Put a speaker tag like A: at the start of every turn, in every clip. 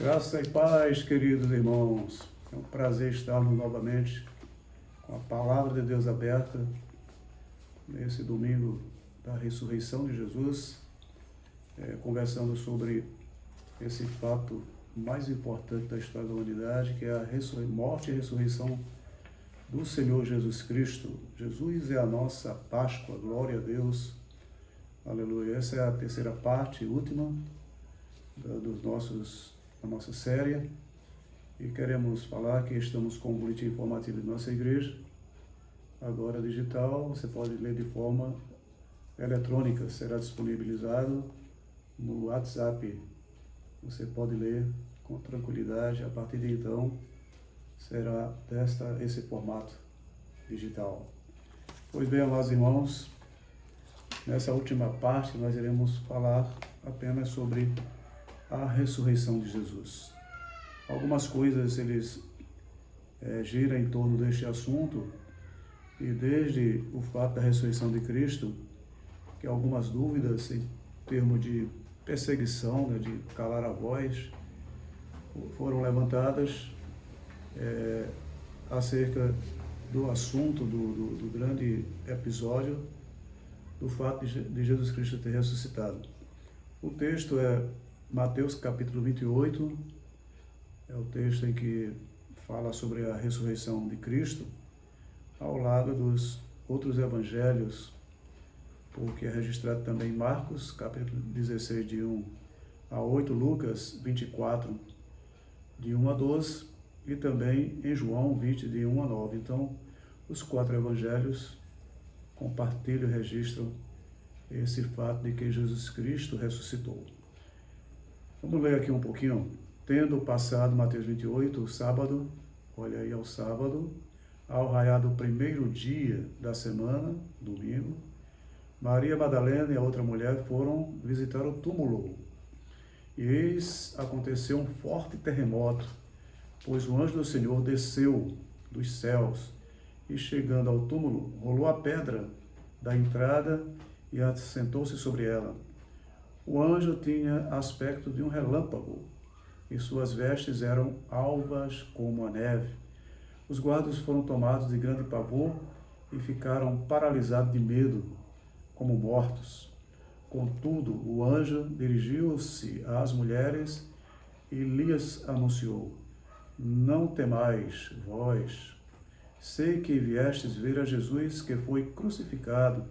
A: Graça e paz, queridos irmãos. É um prazer estarmos novamente com a palavra de Deus aberta nesse domingo da ressurreição de Jesus, conversando sobre esse fato mais importante da história da humanidade, que é a morte e ressurreição do Senhor Jesus Cristo. Jesus é a nossa Páscoa, glória a Deus, aleluia. Essa é a terceira parte, última, da nossa série, e queremos falar que estamos com o boletim informativo de nossa igreja, agora digital. Você pode ler de forma eletrônica, será disponibilizado no WhatsApp, você pode ler com tranquilidade. A partir de então será esse formato digital. Pois bem, amados irmãos, nessa última parte nós iremos falar apenas sobre a ressurreição de Jesus. Algumas coisas giram em torno deste assunto, e desde o fato da ressurreição de Cristo, que algumas dúvidas em termos de perseguição, de calar a voz, foram levantadas acerca do assunto, do grande episódio do fato de Jesus Cristo ter ressuscitado. O texto é Mateus capítulo 28, é o texto em que fala sobre a ressurreição de Cristo, ao lado dos outros evangelhos, porque é registrado também em Marcos capítulo 16, de 1 a 8, Lucas 24, de 1 a 12, e também em João 20, de 1 a 9. Então, os quatro evangelhos compartilham e registram esse fato de que Jesus Cristo ressuscitou. Vamos ler aqui um pouquinho. Tendo passado, Mateus 28, o sábado, olha aí, ao sábado, ao raiar do primeiro dia da semana, domingo, Maria Madalena e a outra mulher foram visitar o túmulo. E eis, aconteceu um forte terremoto, pois o anjo do Senhor desceu dos céus e, chegando ao túmulo, rolou a pedra da entrada e assentou-se sobre ela. O anjo tinha aspecto de um relâmpago, e suas vestes eram alvas como a neve. Os guardas foram tomados de grande pavor e ficaram paralisados de medo, como mortos. Contudo, o anjo dirigiu-se às mulheres e lhes anunciou: não temais, vós. Sei que viestes ver a Jesus, que foi crucificado,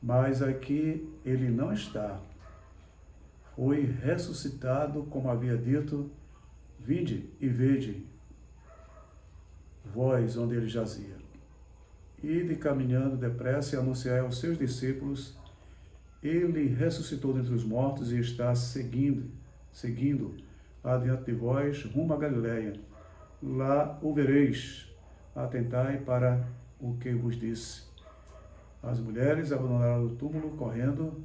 A: mas aqui ele não está. Foi ressuscitado, como havia dito. Vinde e vede vós onde ele jazia. Ide caminhando depressa e anunciai aos seus discípulos: ele ressuscitou dentre os mortos e está seguindo adiante de vós, rumo a Galiléia. Lá o vereis. Atentai para o que vos disse. As mulheres abandonaram o túmulo correndo,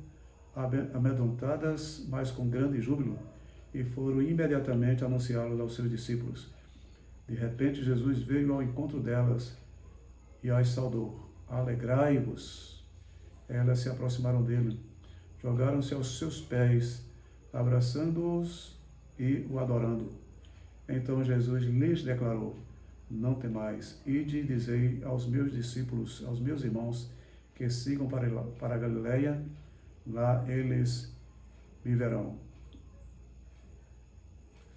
A: amedrontadas, mas com grande júbilo, e foram imediatamente anunciá-lo aos seus discípulos. De repente, Jesus veio ao encontro delas e as saudou. Alegrai-vos. Elas se aproximaram dele, jogaram-se aos seus pés, abraçando-os e o adorando. Então Jesus lhes declarou: não temais, ide e dizei aos meus discípulos, aos meus irmãos, que sigam para a Galiléia, lá eles me verão.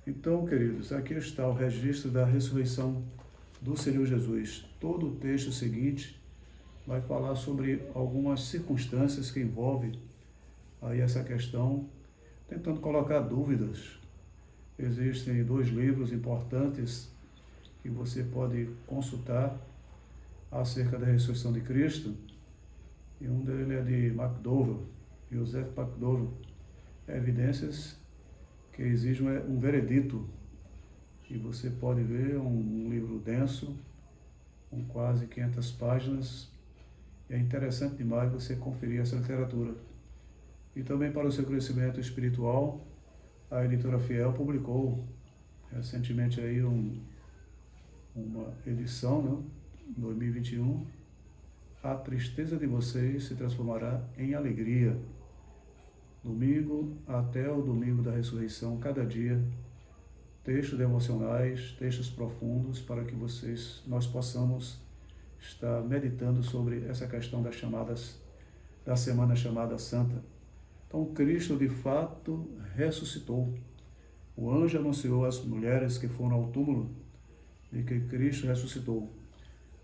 A: Então, queridos, aqui está o registro da ressurreição do Senhor Jesus. Todo o texto seguinte vai falar sobre algumas circunstâncias que envolvem aí essa questão, tentando colocar dúvidas. Existem 2 livros importantes que você pode consultar acerca da ressurreição de Cristo, e um deles é de McDowell, Joseph McDowell, Evidências que exigem um veredito, e você pode ver um livro denso, com quase 500 páginas, e é interessante demais você conferir essa literatura. E também, para o seu crescimento espiritual, a editora Fiel publicou recentemente aí uma edição, 2021, A Tristeza de Vocês se Transformará em Alegria. Domingo até o domingo da ressurreição, cada dia textos devocionais, textos profundos, para que nós possamos estar meditando sobre essa questão da semana chamada Santa. Então, Cristo de fato ressuscitou. O anjo anunciou às mulheres que foram ao túmulo de que Cristo ressuscitou.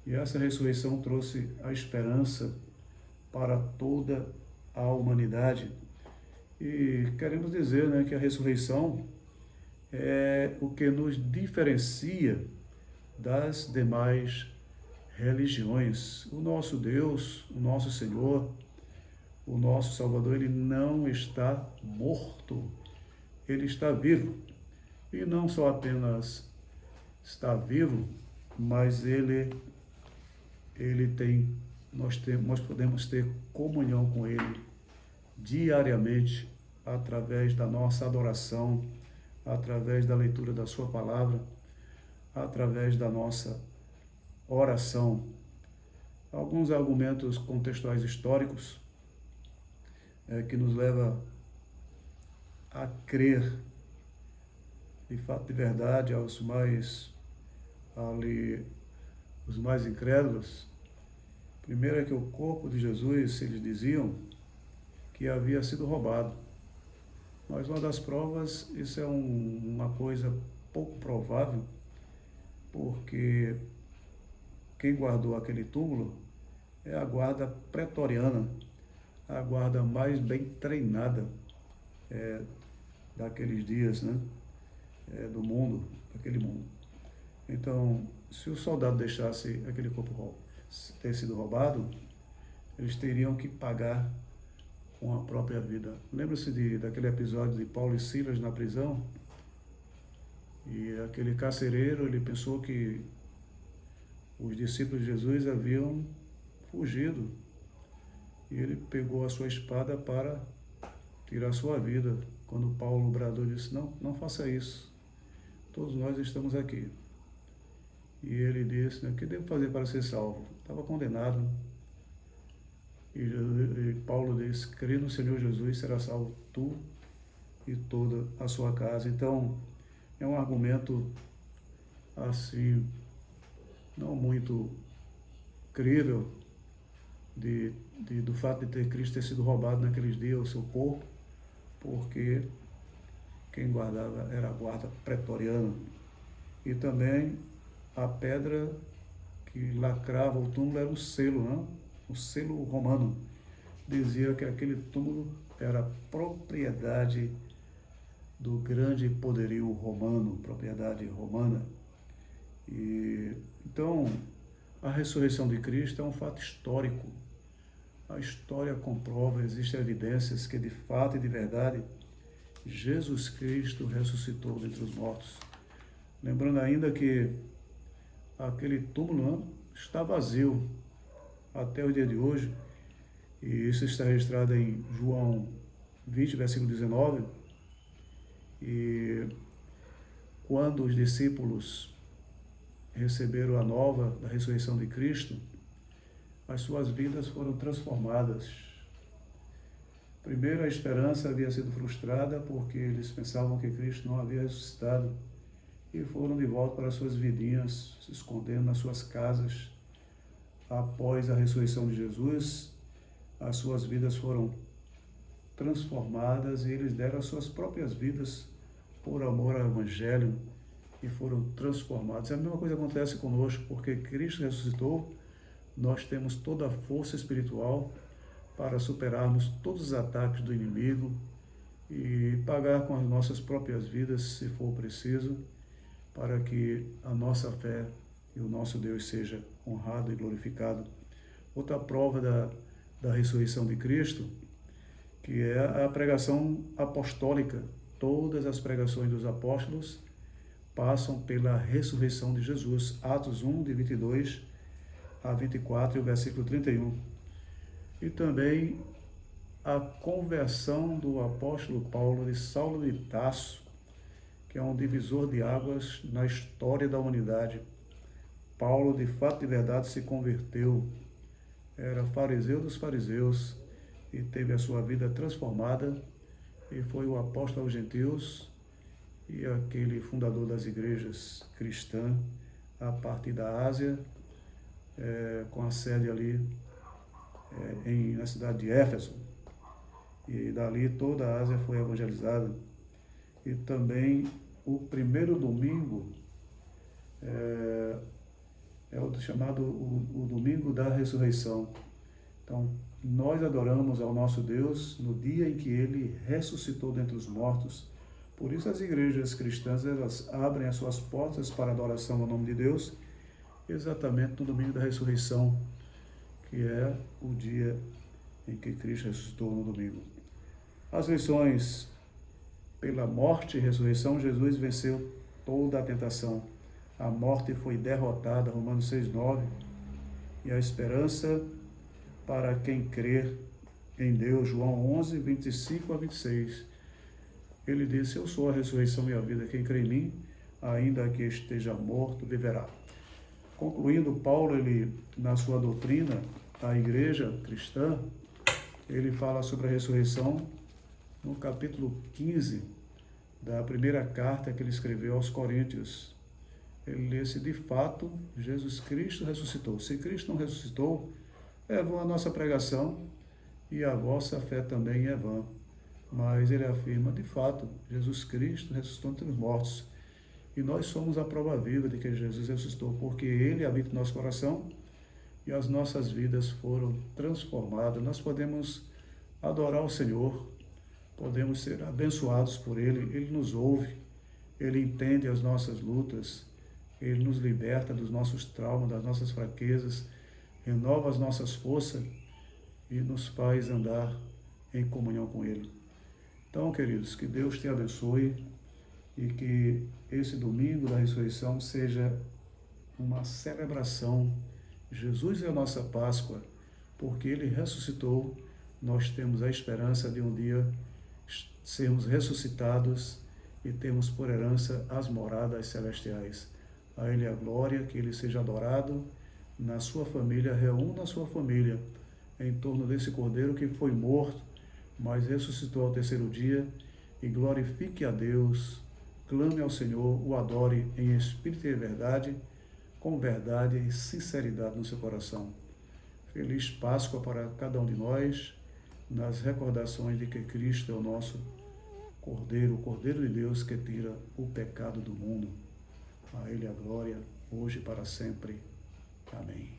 A: E essa ressurreição trouxe a esperança para toda a humanidade. E queremos dizer, né, que a ressurreição é o que nos diferencia das demais religiões. O nosso Deus, o nosso Senhor, o nosso Salvador, ele não está morto, ele está vivo. E não só apenas está vivo, mas nós podemos ter comunhão com ele diariamente, através da nossa adoração, através da leitura da sua palavra, através da nossa oração. Alguns argumentos contextuais históricos que nos leva a crer de fato, de verdade, os mais incrédulos. Primeiro é que o corpo de Jesus, eles diziam que havia sido roubado. Mas uma das provas, isso é uma coisa pouco provável, porque quem guardou aquele túmulo é a guarda pretoriana, a guarda mais bem treinada daqueles dias, né? Do mundo, daquele mundo. Então, se o soldado deixasse aquele corpo ter sido roubado, eles teriam que pagar com a própria vida. Lembra-se daquele episódio de Paulo e Silas na prisão? E aquele carcereiro, ele pensou que os discípulos de Jesus haviam fugido. E ele pegou a sua espada para tirar sua vida. Quando Paulo bradou, disse: não faça isso. Todos nós estamos aqui. E ele disse: o que devo fazer para ser salvo? Estava condenado. E Paulo disse: crê no Senhor Jesus, será salvo tu e toda a sua casa. Então, é um argumento assim, não muito crível, do fato de Cristo ter sido roubado naqueles dias, o seu corpo, porque quem guardava era a guarda pretoriana. E também a pedra que lacrava o túmulo era o selo, né? O selo romano. Dizia que aquele túmulo era propriedade do grande poderio romano, propriedade romana. E então, a ressurreição de Cristo é um fato histórico. A história comprova, existem evidências que de fato e de verdade Jesus Cristo ressuscitou dentre os mortos. Lembrando ainda que aquele túmulo está vazio até o dia de hoje, e isso está registrado em João 20, versículo 19, e quando os discípulos receberam a nova da ressurreição de Cristo, as suas vidas foram transformadas. Primeiro, a esperança havia sido frustrada porque eles pensavam que Cristo não havia ressuscitado e foram de volta para suas vidinhas, se escondendo nas suas casas. Após a ressurreição de Jesus, as suas vidas foram transformadas e eles deram as suas próprias vidas por amor ao Evangelho e foram transformados. A mesma coisa acontece conosco, porque Cristo ressuscitou, nós temos toda a força espiritual para superarmos todos os ataques do inimigo e pagar com as nossas próprias vidas, se for preciso, para que a nossa fé e o nosso Deus seja honrado e glorificado. Outra prova da ressurreição de Cristo, que é a pregação apostólica. Todas as pregações dos apóstolos passam pela ressurreição de Jesus. Atos 1, de 22 a 24, e o versículo 31. E também a conversão do apóstolo Paulo de Saulo de Tarso, que é um divisor de águas na história da humanidade. Paulo, de fato e de verdade, se converteu, era fariseu dos fariseus e teve a sua vida transformada e foi o apóstolo aos gentios e aquele fundador das igrejas cristãs a partir da Ásia, com a sede ali na cidade de Éfeso. E dali toda a Ásia foi evangelizada. E também o primeiro domingo é o chamado o domingo da ressurreição. Então, nós adoramos ao nosso Deus no dia em que Ele ressuscitou dentre os mortos. Por isso as igrejas cristãs, elas abrem as suas portas para a adoração ao nome de Deus, exatamente no domingo da ressurreição, que é o dia em que Cristo ressuscitou no domingo. As lições: pela morte e ressurreição, Jesus venceu toda a tentação. A morte foi derrotada, Romanos 6,9, e a esperança para quem crer em Deus, João 11, 25 a 26. Ele disse: eu sou a ressurreição e a vida, quem crê em mim, ainda que esteja morto, viverá. Concluindo, Paulo, ele, na sua doutrina, a igreja cristã, ele fala sobre a ressurreição no capítulo 15 da primeira carta que ele escreveu aos Coríntios. Ele disse: de fato, Jesus Cristo ressuscitou. Se Cristo não ressuscitou, é vã a nossa pregação e a vossa fé também é vã. Mas ele afirma: de fato, Jesus Cristo ressuscitou entre os mortos. E nós somos a prova viva de que Jesus ressuscitou, porque Ele habita em nosso coração e as nossas vidas foram transformadas. Nós podemos adorar o Senhor, podemos ser abençoados por Ele. Ele nos ouve, Ele entende as nossas lutas, Ele nos liberta dos nossos traumas, das nossas fraquezas, renova as nossas forças e nos faz andar em comunhão com Ele. Então, queridos, que Deus te abençoe e que esse domingo da ressurreição seja uma celebração. Jesus é a nossa Páscoa, porque Ele ressuscitou. Nós temos a esperança de um dia sermos ressuscitados e termos por herança as moradas celestiais. A Ele a glória, que Ele seja adorado na sua família, reúna a sua família em torno desse Cordeiro que foi morto, mas ressuscitou ao terceiro dia, e glorifique a Deus, clame ao Senhor, o adore em espírito e verdade, com verdade e sinceridade no seu coração. Feliz Páscoa para cada um de nós, nas recordações de que Cristo é o nosso Cordeiro, o Cordeiro de Deus que tira o pecado do mundo. A Ele a glória, hoje e para sempre. Amém.